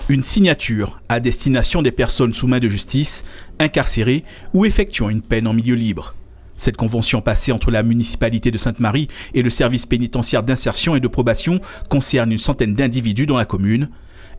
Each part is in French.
Une signature à destination des personnes sous main de justice, incarcérées ou effectuant une peine en milieu libre. Cette convention passée entre la municipalité de Sainte-Marie et le service pénitentiaire d'insertion et de probation concerne une centaine d'individus dans la commune.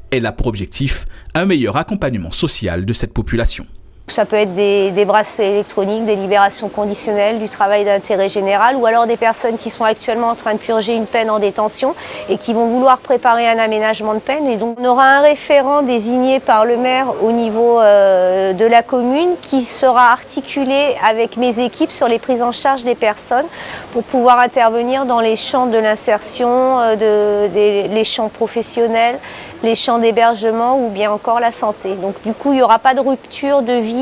Elle a pour objectif un meilleur accompagnement social de cette population. Ça peut être des bracelets électroniques, des libérations conditionnelles, du travail d'intérêt général ou alors des personnes qui sont actuellement en train de purger une peine en détention et qui vont vouloir préparer un aménagement de peine. Et donc on aura un référent désigné par le maire au niveau de la commune qui sera articulé avec mes équipes sur les prises en charge des personnes pour pouvoir intervenir dans les champs de l'insertion, les champs professionnels, les champs d'hébergement ou bien encore la santé. Donc du coup, il n'y aura pas de rupture de vie,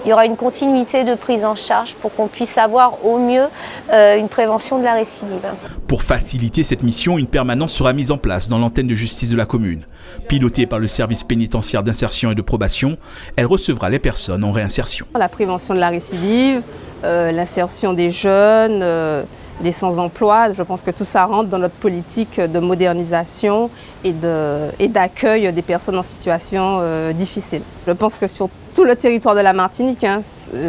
il y aura une continuité de prise en charge pour qu'on puisse avoir au mieux une prévention de la récidive. Pour faciliter cette mission, une permanence sera mise en place dans l'antenne de justice de la commune. Pilotée par le service pénitentiaire d'insertion et de probation, elle recevra les personnes en réinsertion. La prévention de la récidive, l'insertion des jeunes, des sans-emploi, je pense que tout ça rentre dans notre politique de modernisation et d'accueil des personnes en situation difficile. Je pense que sur tout le territoire de la Martinique,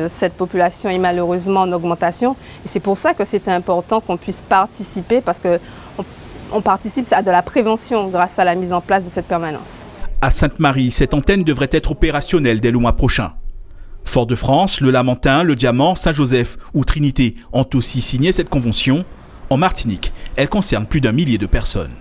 cette population est malheureusement en augmentation. Et c'est pour ça que c'est important qu'on puisse participer, parce qu'on participe à de la prévention grâce à la mise en place de cette permanence. À Sainte-Marie, cette antenne devrait être opérationnelle dès le mois prochain. Fort-de-France, le Lamentin, le Diamant, Saint-Joseph ou Trinité ont aussi signé cette convention. En Martinique, elle concerne plus d'1 millier de personnes.